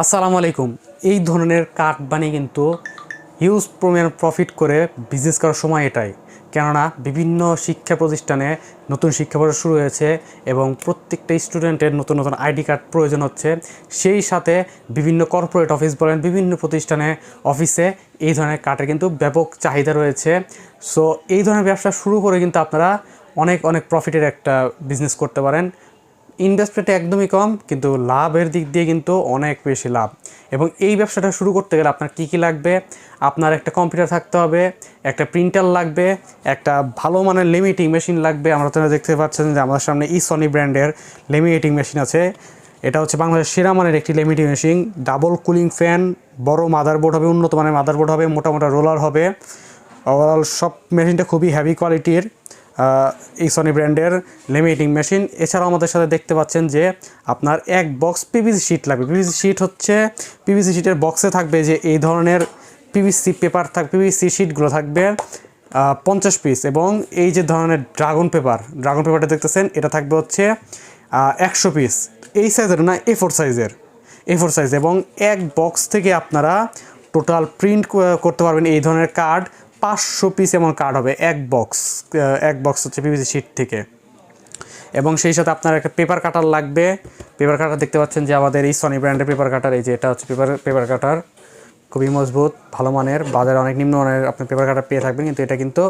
আসসালামু আলাইকুম। এই ধরনের কাঠ বানিয়ে কিন্তু হিউজ পরিমাণ প্রফিট করে বিজনেস করার সময় এটাই। কেননা বিভিন্ন শিক্ষা প্রতিষ্ঠানে নতুন শিক্ষাবর্ষ শুরু হয়েছে এবং প্রত্যেকটা স্টুডেন্টের নতুন নতুন আইডি কার্ড প্রয়োজন হচ্ছে। সেই সাথে বিভিন্ন কর্পোরেট অফিস বলেন, বিভিন্ন প্রতিষ্ঠানে অফিসে এই ধরনের কাঠের কিন্তু ব্যাপক চাহিদা রয়েছে। সো এই ধরনের ব্যবসা শুরু করে কিন্তু আপনারা অনেক অনেক প্রফিটের একটা বিজনেস করতে পারেন। ইনভেস্টমেন্ট একদমই কম, কিন্তু লাভের দিক দিয়ে কিন্তু অনেক বেশি লাভ। এবং এই ব্যবসাটা শুরু করতে গেলে আপনার কী কী লাগবে? আপনার একটা কম্পিউটার থাকতে হবে, একটা প্রিন্টার লাগবে, একটা ভালো মানের লেমিনেটিং মেশিন লাগবে। আমরা তো দেখতে পাচ্ছেন যে আমাদের সামনে ইসনি ব্র্যান্ডের লেমিনেটিং মেশিন আছে। এটা হচ্ছে বাংলাদেশের সেরা মানের একটি laminating machine. Double cooling fan, বড় মাদারবোর্ড হবে, উন্নত মানের মাদারবোর্ড হবে, মোটা মোটা রোলার হবে। ওভারঅল সব মেশিনটা খুবই হেভি কোয়ালিটির এসনে ব্র্যান্ডের লেমিনেটিং মেশিন। এছাড়াও আমাদের সাথে দেখতে পাচ্ছেন যে আপনার এক বক্স পিভিসি শিট লাগবে। পিভিসি শিট হচ্ছে পিভিসি শিটের বক্সে থাকবে যে এই ধরনের পিভিসি পেপার থাকবে, পিভিসি শিটগুলো থাকবে 50 পিস। এবং এই যে ধরনের ড্রাগন পেপারটা দেখতেছেন, এটা থাকবে হচ্ছে 100 পিস। এই সাইজের না, A4 সাইজ। এবং এক বক্স থেকে আপনারা টোটাল প্রিন্ট করতে পারবেন এই ধরনের কার্ড 500 পিস এমন কার্ড হবে এক বক্স হচ্ছে পিভিসি শিট থেকে। এবং সেই সাথে আপনার একটা পেপার কাটার লাগবে। পেপার কাটার দেখতে পাচ্ছেন যে আমাদের এই সনি ব্র্যান্ডের পেপার কাটার, এই যে এটা হচ্ছে পেপার কাটার, খুবই মজবুত, ভালো মানের। বাজারে অনেক নিম্নমানের আপনি পেপার কাটার পেয়ে থাকবেন, কিন্তু এটা কিন্তু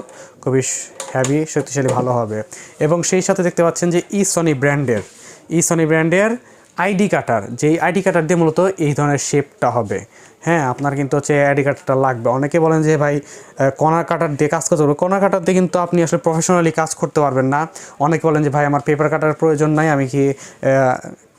খুবই হেভি, শক্তিশালী, ভালো হবে। এবং সেই সাথে দেখতে পাচ্ছেন যে ইসনি ব্র্যান্ডের আইডি কাটার, যেই আইডি কাটার দিয়ে মূলত এই ধরনের শেপটা হবে। হ্যাঁ, আপনার কিন্তু হচ্ছে আইডি কাটারটা লাগবে। অনেকে বলেন যে ভাই কর্নার কাটার দিয়ে কাজ করতে হবে। কর্নার কাটার দিয়ে কিন্তু আপনি আসলে প্রফেশনালি কাজ করতে পারবেন না। অনেকে বলেন যে ভাই আমার পেপার কাটার প্রয়োজন নাই, আমি কি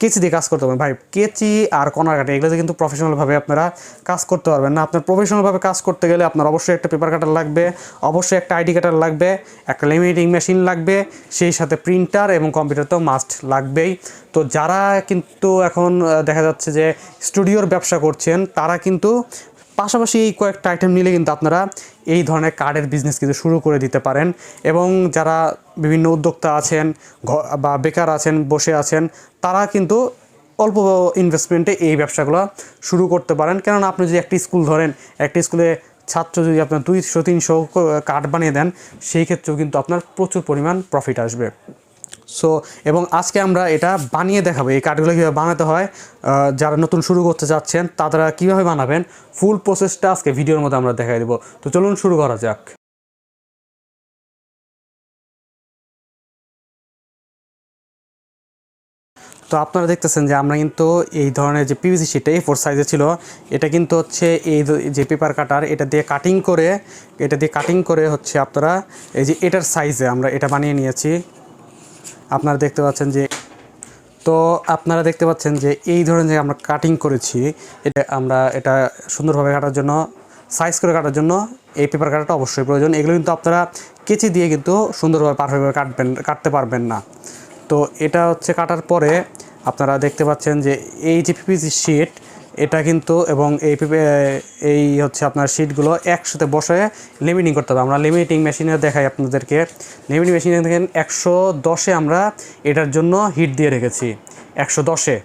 কেচি দিয়ে কাজ করতে পারবেন। ভাই কেচি আর কর্নার কাটা এগুলোতে কিন্তু প্রফেশনালভাবে আপনারা কাজ করতে পারবেন না। আপনার প্রফেশনালভাবে কাজ করতে গেলে আপনার অবশ্যই একটা পেপার কাটার লাগবে, অবশ্যই একটা আইডি কাটার লাগবে, একটা লেমিনেটিং মেশিন লাগবে, সেই সাথে প্রিন্টার এবং কম্পিউটার তো মাস্ট লাগবেই। তো যারা কিন্তু এখন দেখা যাচ্ছে যে স্টুডিওর ব্যবসা করছেন, তারা কিন্তু পাশাপাশি এই কয়েকটা আইটেম নিলে কিন্তু আপনারা এই ধরনের কার্ডের বিজনেস কিন্তু শুরু করে দিতে পারেন। এবং যারা বিভিন্ন উদ্যোক্তা আছেন বা বেকার আছেন, বসে আছেন, তারা কিন্তু অল্প ইনভেস্টমেন্টে এই ব্যবসাগুলো শুরু করতে পারেন। কেননা আপনি যদি একটি স্কুল ধরেন, একটি স্কুলে ছাত্র যদি আপনার 200-300 কার্ড বানিয়ে দেন, সেই ক্ষেত্রেও কিন্তু আপনার প্রচুর পরিমাণ প্রফিট আসবে। সো এবং আজকে আমরা এটা বানিয়ে দেখাবো, এই কার্ডগুলো কীভাবে বানাতে হয়। যারা নতুন শুরু করতে যাচ্ছেন তারা কীভাবে বানাবেন, ফুল প্রসেসটা আজকে ভিডিওর মধ্যে আমরা দেখাই দেবো। তো চলুন শুরু করা যাক। তো আপনারা দেখতেছেন যে আমরা কিন্তু এই ধরনের যে পিভিসি শিটটা A4 সাইজে ছিল, এটা কিন্তু হচ্ছে এই যে পেপার কাটার, এটা দিয়ে কাটিং করে হচ্ছে আপনারা এই যে এটার সাইজে আমরা এটা বানিয়ে নিয়েছি। আপনারা দেখতে পাচ্ছেন যে এই ধরনের যে আমরা কাটিং করেছি, এটা সুন্দরভাবে কাটার জন্য, সাইজ করে কাটার জন্য এই পেপার কাটারটা অবশ্যই প্রয়োজন। এগুলো কিন্তু আপনারা কেচি দিয়ে কিন্তু সুন্দরভাবে পারফেক্টভাবে কাটতে পারবেন না। তো এটা হচ্ছে কাটার পরে আপনারা দেখতে পাচ্ছেন যে এই যে পিভিসি শিট, এটা কিন্তু এবং এই হচ্ছে আপনার শিটগুলো একসাথে বসে লেমিনেটিং করতে হবে। আমরা লেমিনেটিং মেশিনে দেখাই আপনাদেরকে। লেমিনেটিং মেশিনে দেখেন 110-এ আমরা এটার জন্য হিট দিয়ে রেখেছি, 110-এ।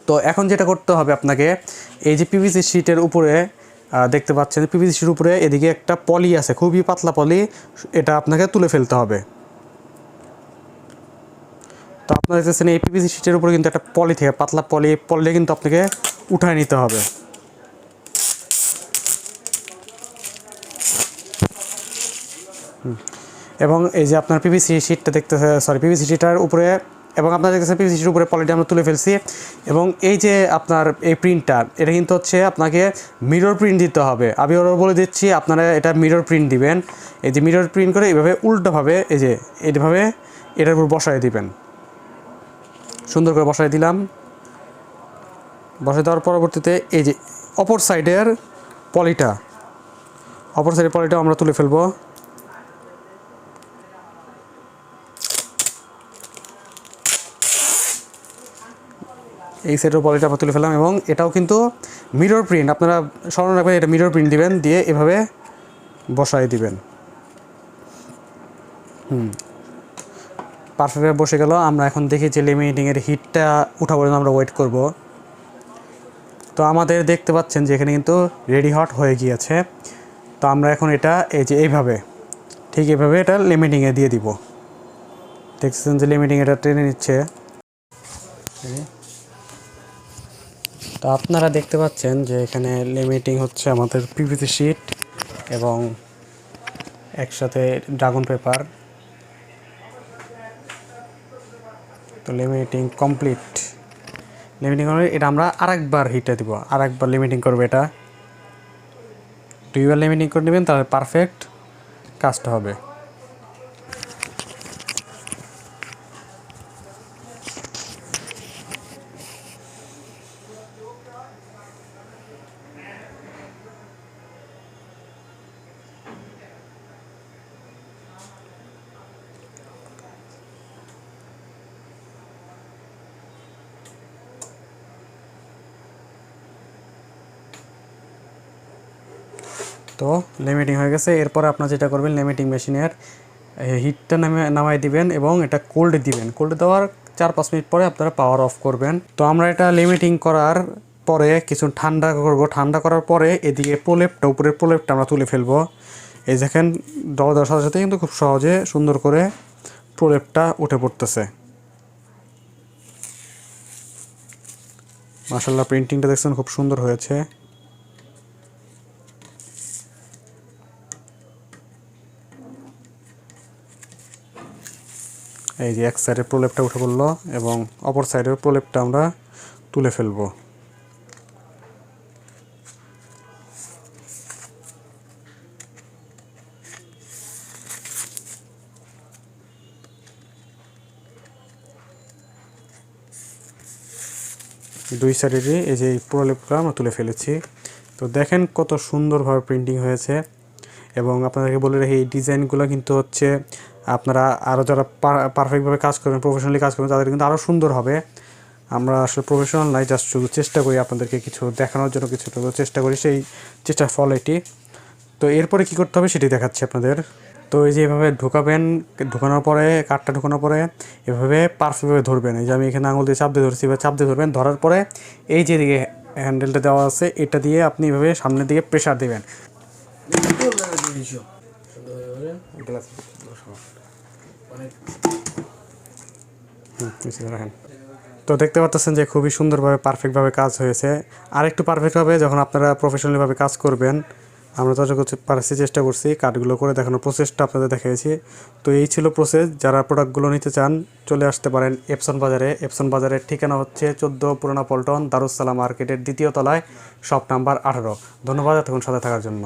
তো এখন যেটা করতে হবে আপনাকে, এই যে পিভিসি শিটের উপরে দেখতে পাচ্ছেন, পিভিসি শিটের উপরে এদিকে একটা পলি আছে, খুবই পাতলা পলি, এটা আপনাকে তুলে ফেলতে হবে। তো আপনারা দেখতেছেন এই পিভিসি শিটের উপরে কিন্তু একটা পলি থেকে পাতলা পলি কিন্তু আপনাকে উঠায় নিতে হবে। এবং এই যে আপনার পিভিসি শিটটার উপরে, এবং আপনারা দেখতেছেন পিভিসি শিটের উপরে পলিটা আমরা তুলে ফেলছি। এবং এই যে আপনার এই প্রিন্টটা, এটা কিন্তু হচ্ছে আপনাকে মিরর প্রিন্ট দিতে হবে। আমি ওরা বলে দিচ্ছি, আপনারা এটা মিরর প্রিন্ট দিবেন। এই যে মিরর প্রিন্ট করে এইভাবে উল্টোভাবে এই যে এইভাবে এটার উপর বসায় দিবেন। সুন্দর করে বসাই দিলাম। বসাই দেওয়ার পরবর্তীতে এই যে অপর সাইডের পলিটা আমরা তুলে ফেলবো। এই সাইডের পলিটা আমরা তুলে ফেললাম। এবং এটাও কিন্তু মিরর প্রিন্ট, আপনারা স্মরণ রাখবেন, এটা মিরর প্রিন্ট দিবেন, দিয়ে এভাবে বসাই দিবেন। পারফেক্টভাবে বসে গেল। আমরা এখন দেখি যে লেমিনেটিংয়ের হিটটা উঠা পর্যন্ত আমরা ওয়েট করব। তো আমাদের দেখতে পাচ্ছেন যে এখানে কিন্তু রেডি হট হয়ে গিয়েছে। তো আমরা এখন এটা এই যে এইভাবে ঠিক এইভাবে এটা লিমিটিংয়ে দিয়ে দিব। দেখছেন যে লিমিটিং এটা টেনে নিচ্ছে। তো আপনারা দেখতে পাচ্ছেন যে এখানে লিমিটিং হচ্ছে আমাদের পিভিসি শিট এবং একসাথে ড্রাগন পেপার। তো লিমিটিং কমপ্লিট। লিমিটিং করে এটা আমরা আরেকবার হিটে দিব, আরেকবার লিমিটিং করবে। এটা দুইবার লিমিটিং করে নেবেন, তাহলে পারফেক্ট কাজটা হবে। তো লিমিটিং হয়ে গেছে। এরপর আপনার যেটা করবেন, লিমিটিং মেশিনের হিটটা নামাই দিবেন এবং এটা কোল্ড দিবেন। কোল্ড দেওয়ার 4-5 মিনিট পরে আপনারা পাওয়ার অফ করবেন। তো আমরা এটা লিমিটিং করার পরে কিছু ঠান্ডা করব। ঠান্ডা করার পরে এদিকে প্রলেপটা, উপরের প্রলেপটা আমরা তুলে ফেলবো। এই দেখেন দেওয়ার সাথে সাথে কিন্তু খুব সহজে সুন্দর করে প্রলেপটা উঠে পড়তেছে। মাশাআল্লাহ, প্রিন্টিংটা দেখছেন খুব সুন্দর হয়েছে। এই যে এক সাইডের প্রলেপটা উঠে পড়লো এবং অপর সাইডের প্রলেপটা আমরা তুলে ফেলবো। দুই সাইডেরই এই যে প্রলেপটা আমরা তুলে ফেলেছি। তো দেখেন কত সুন্দরভাবে প্রিন্টিং হয়েছে। এবং আপনাদেরকে বলে রাখি, এই ডিজাইনগুলো কিন্তু হচ্ছে আপনারা আরও যারা পারফেক্টভাবে কাজ করবেন, প্রফেশনালি কাজ করবেন, তাদের কিন্তু আরও সুন্দর হবে। আমরা আসলে প্রফেশনাল নাই, জাস্ট শুধু চেষ্টা করি আপনাদেরকে কিছু দেখানোর জন্য, কিছু চেষ্টা করি, সেই চেষ্টার ফল এটি। তো এরপরে কী করতে হবে সেটি দেখাচ্ছি আপনাদের। তো এই যে এভাবে ঢোকাবেন, ঢোকানোর পরে কাঠটা ঢোকানোর পরে এভাবে পারফেক্টভাবে ধরবেন। এই যে আমি এখানে আঙুল দিয়ে চাপ দিয়ে ধরছি, এবার চাপ দিয়ে ধরবেন। ধরার পরে এই যে দিকে হ্যান্ডেলটা দেওয়া আছে, এটা দিয়ে আপনি এভাবে সামনের দিকে প্রেশার দেবেন। তো দেখতে পাচ্ছেন যে খুবই সুন্দরভাবে পারফেক্টভাবে কাজ হয়েছে। আর একটু পারফেক্ট হবে যখন আপনারা প্রফেশনালিভাবে কাজ করবেন। আমরা যতটুকু পারছি চেষ্টা করছি কাঠগুলো করে দেখানোর প্রসেসটা আপনাদের দেখিয়েছি। তো এই ছিল প্রসেস। যারা প্রোডাক্টগুলো নিতে চান চলে আসতে পারেন এপসন বাজারে। এপসন বাজারের ঠিকানা হচ্ছে 14 পুরানা পল্টন, দারুসালাম মার্কেটের দ্বিতীয় তলায়, শপ নাম্বার 18। ধন্যবাদ এতক্ষণ সাথে থাকার জন্য।